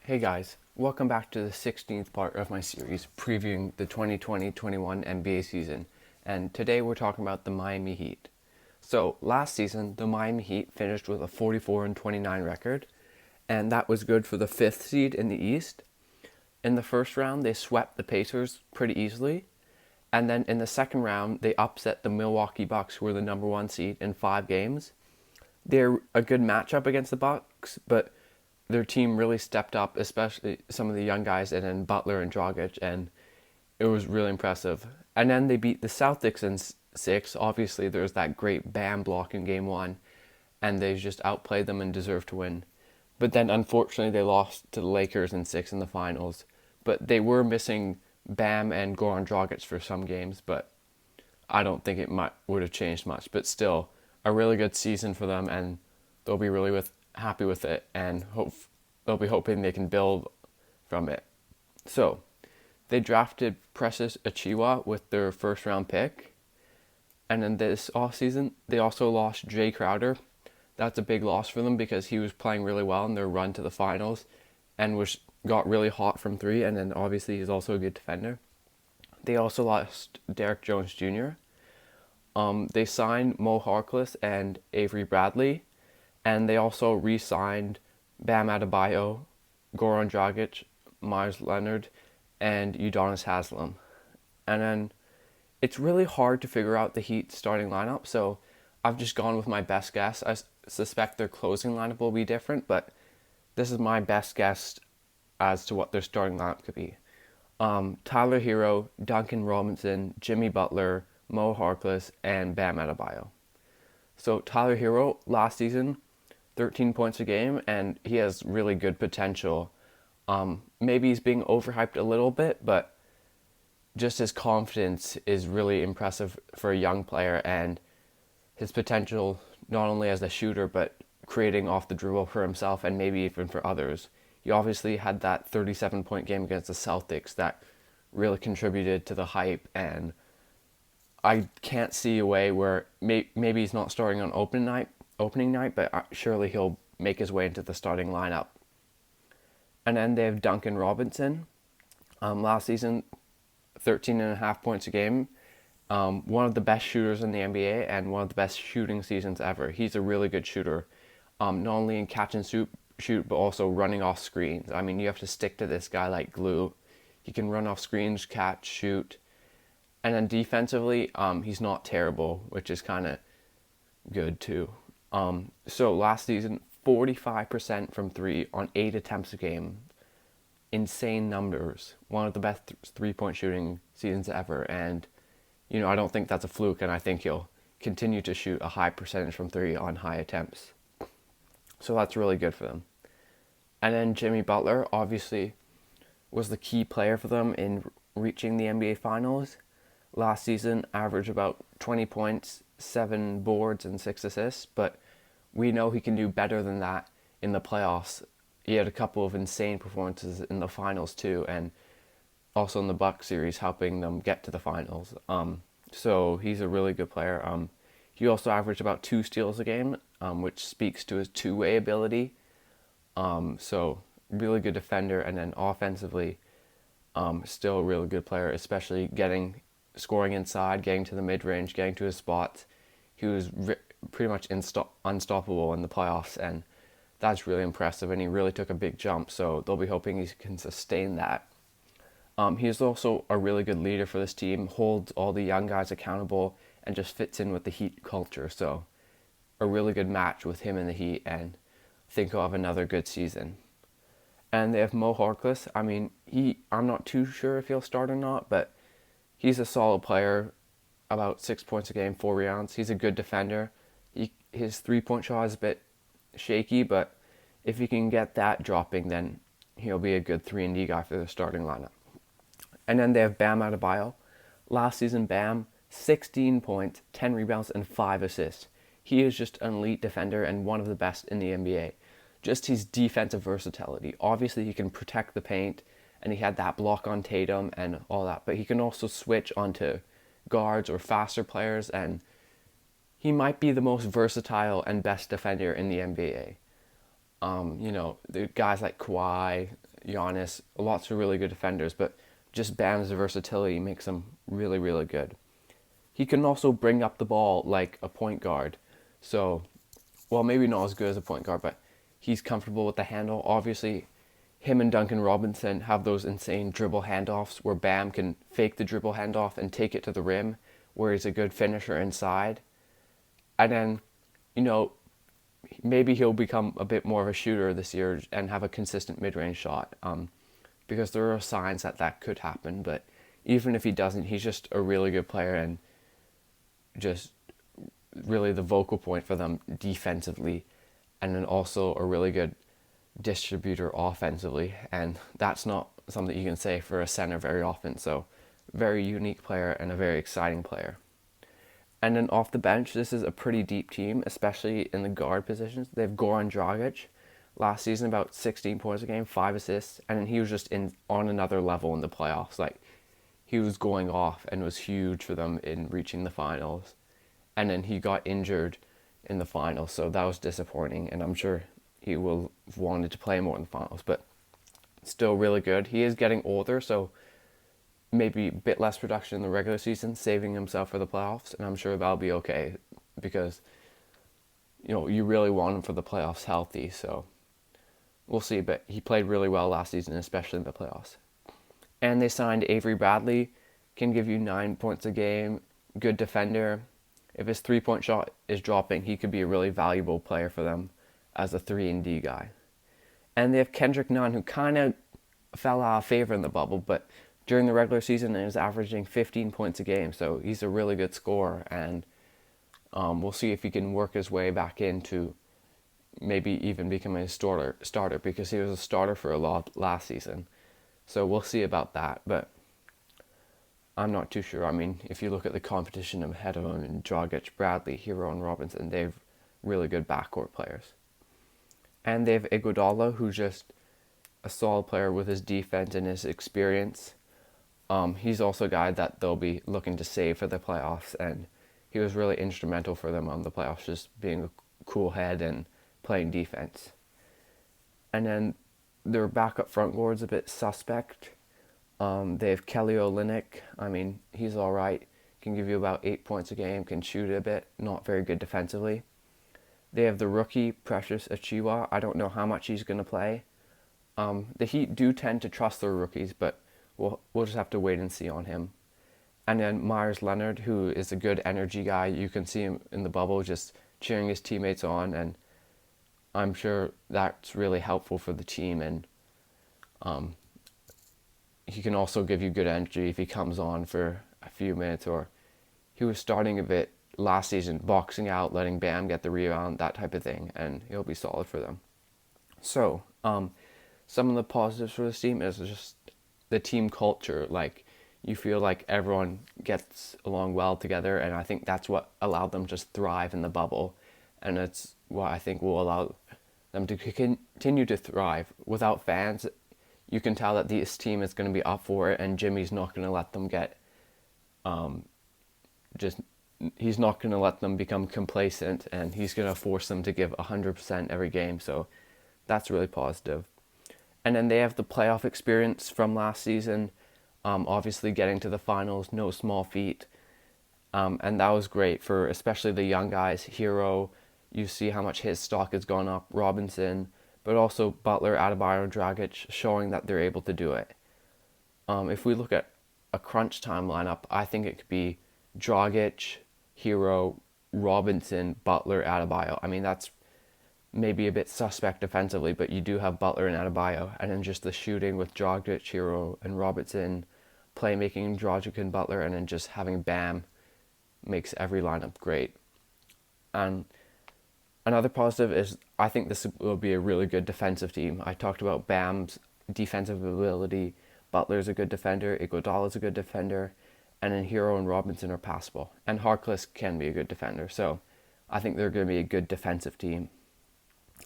Hey guys, welcome back to the 16th part of my series previewing the 2020-21 NBA season, and today we're talking about the Miami Heat. So, last season, the Miami Heat finished with a 44-29 record, and that was good for the 5th seed in the East. In the first round, they swept the Pacers pretty easily, and then in the second round, they upset the Milwaukee Bucks, who were the number 1 seed, in 5 games. They're a good matchup against the Bucks, but their team really stepped up, especially some of the young guys, and then Butler and Dragic, and it was really impressive. And then they beat the Celtics in 6. Obviously, there's that great Bam block in Game 1, and they just outplayed them and deserved to win. But then, unfortunately, they lost to the Lakers in 6 in the finals. But they were missing Bam and Goran Dragic for some games, but I don't think it would have changed much. But still, a really good season for them, and they'll be really happy with it, and they'll be hoping they can build from it. So, they drafted Precious Achiuwa with their first round pick, and in this offseason, they also lost Jay Crowder. That's a big loss for them because he was playing really well in their run to the finals, and got really hot from 3, and then obviously he's also a good defender. They also lost Derrick Jones Jr. They signed Mo Harkless and Avery Bradley, and they also re-signed Bam Adebayo, Goran Dragic, Myers Leonard, and Udonis Haslem. And then it's really hard to figure out the Heat starting lineup, so I've just gone with my best guess. I suspect their closing lineup will be different, but this is my best guess as to what their starting lineup could be. Tyler Hero, Duncan Robinson, Jimmy Butler, Mo Harkless, and Bam Adebayo. So Tyler Hero, last season, 13 points a game, and he has really good potential. Maybe he's being overhyped a little bit, but just his confidence is really impressive for a young player, and his potential not only as a shooter, but creating off the dribble for himself and maybe even for others. He obviously had that 37-point game against the Celtics that really contributed to the hype, and I can't see a way where maybe he's not starting on opening night, but surely he'll make his way into the starting lineup. And then they have Duncan Robinson. Last season, 13.5 points a game. One of the best shooters in the NBA and one of the best shooting seasons ever. He's a really good shooter, not only in catch and shoot, but also running off screens. I mean, you have to stick to this guy like glue. He can run off screens, catch, shoot. And then defensively, he's not terrible, which is kind of good too. So last season, 45% from 3 on 8 attempts a game. Insane numbers. One of the best 3-point shooting seasons ever. And, I don't think that's a fluke, and I think he'll continue to shoot a high percentage from 3 on high attempts. So that's really good for them. And then Jimmy Butler, obviously, was the key player for them in reaching the NBA Finals. Last season, averaged about 20 points, 7 boards, and 6 assists, but we know he can do better than that in the playoffs. He had a couple of insane performances in the finals too, and also in the Bucks series, helping them get to the finals. So he's a really good player. He also averaged about 2 steals a game, which speaks to his two-way ability. So really good defender, and then offensively, still a really good player, especially scoring inside, getting to the mid-range, getting to his spots. He was pretty much unstoppable in the playoffs, and that's really impressive, and he really took a big jump, so they'll be hoping he can sustain that. He's also a really good leader for this team, holds all the young guys accountable, and just fits in with the Heat culture, so a really good match with him and the Heat, and I think he'll have another good season. And they have Mo Harkless. I mean, I'm not too sure if he'll start or not, but he's a solid player, about 6 points a game, 4 rebounds. He's a good defender. His 3-point shot is a bit shaky, but if he can get that dropping, then he'll be a good 3-and-D guy for the starting lineup. And then they have Bam Adebayo. Last season, Bam, 16 points, 10 rebounds, and 5 assists. He is just an elite defender and one of the best in the NBA. Just his defensive versatility. Obviously, he can protect the paint, and he had that block on Tatum and all that, but he can also switch onto guards or faster players, and he might be the most versatile and best defender in the NBA. The guys like Kawhi, Giannis, lots of really good defenders, but just Bam's versatility makes him really, really good. He can also bring up the ball like a point guard. So, well, maybe not as good as a point guard, but he's comfortable with the handle. Obviously, him and Duncan Robinson have those insane dribble handoffs where Bam can fake the dribble handoff and take it to the rim, where he's a good finisher inside. And then, you know, maybe he'll become a bit more of a shooter this year and have a consistent mid-range shot, because there are signs that that could happen. But even if he doesn't, he's just a really good player and just really the vocal point for them defensively, and then also a really good distributor offensively. And that's not something you can say for a center very often. So very unique player and a very exciting player. And then off the bench, this is a pretty deep team, especially in the guard positions. They have Goran Dragic. Last season, about 16 points a game, 5 assists, and then he was just on another level in the playoffs. Like, he was going off and was huge for them in reaching the finals. And then he got injured in the finals, so that was disappointing. And I'm sure he will have wanted to play more in the finals, but still really good. He is getting older, so maybe a bit less production in the regular season, saving himself for the playoffs, and I'm sure that'll be okay because, you know, you really want him for the playoffs healthy, so we'll see. But he played really well last season, especially in the playoffs. And they signed Avery Bradley, can give you 9 points a game, good defender. If his 3-point shot is dropping, he could be a really valuable player for them as a 3-and-D guy. And they have Kendrick Nunn, who kind of fell out of favor in the bubble, but during the regular season is averaging 15 points a game, so he's a really good scorer, and we'll see if he can work his way back into maybe even becoming a starter, because he was a starter for a lot last season. So we'll see about that, but I'm not too sure. I mean, if you look at the competition ahead of him, and Dragic, Bradley, Hero, and Robinson, they've really good backcourt players. And they have Iguodala, who's just a solid player with his defense and his experience. He's also a guy that they'll be looking to save for the playoffs, and he was really instrumental for them on the playoffs, just being a cool head and playing defense. And then their backup front guard's a bit suspect. They have Kelly Olynyk. I mean, he's all right. Can give you about 8 points a game, can shoot a bit, not very good defensively. They have the rookie, Precious Achiuwa. I don't know how much he's going to play. The Heat do tend to trust their rookies, but we'll just have to wait and see on him. And then Leonard, who is a good energy guy. You can see him in the bubble just cheering his teammates on, and I'm sure that's really helpful for the team. And he can also give you good energy if he comes on for a few minutes, or he was starting a bit last season, boxing out, letting Bam get the rebound, that type of thing, and he'll be solid for them. So, some of the positives for this team is just the team culture. Like, you feel like everyone gets along well together, and I think that's what allowed them to just thrive in the bubble, and it's what I think will allow them to continue to thrive. Without fans, you can tell that this team is going to be up for it, and Jimmy's not going to let them get he's not going to let them become complacent, and he's going to force them to give 100% every game, so that's really positive. And then they have the playoff experience from last season, obviously getting to the finals, no small feat, and that was great for especially the young guys. Hero, you see how much his stock has gone up, Robinson, but also Butler, Adebayo, Dragic, showing that they're able to do it. If we look at a crunch time lineup, I think it could be Dragic, Hero, Robinson, Butler, Adebayo. I mean, that's maybe a bit suspect defensively, but you do have Butler and Adebayo, and then just the shooting with Dragic, Hero, and Robinson, playmaking Dragic and Butler, and then just having Bam makes every lineup great. And another positive is I think this will be a really good defensive team. I talked about Bam's defensive ability. Butler's a good defender, Iguodala's a good defender, and then Hero and Robinson are passable. And Harkless can be a good defender, so I think they're going to be a good defensive team.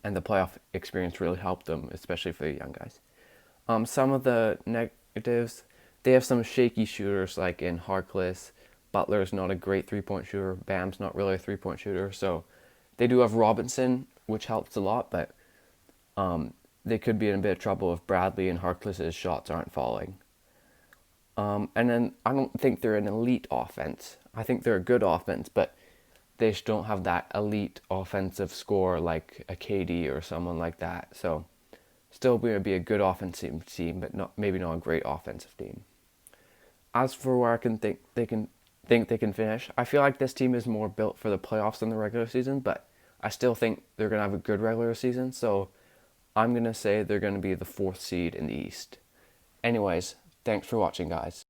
And the playoff experience really helped them, especially for the young guys. Some of the negatives, they have some shaky shooters like in Harkless. Butler's not a great 3-point shooter. Bam's not really a 3-point shooter. So they do have Robinson, which helps a lot, but they could be in a bit of trouble if Bradley and Harkless' shots aren't falling. And then I don't think they're an elite offense. I think they're a good offense, but they just don't have that elite offensive score like a KD or someone like that. So still going to be a good offensive team, but maybe not a great offensive team. As for where I can think they can finish, I feel like this team is more built for the playoffs than the regular season, but I still think they're going to have a good regular season. So I'm going to say they're going to be the 4th seed in the East. Anyways, thanks for watching, guys.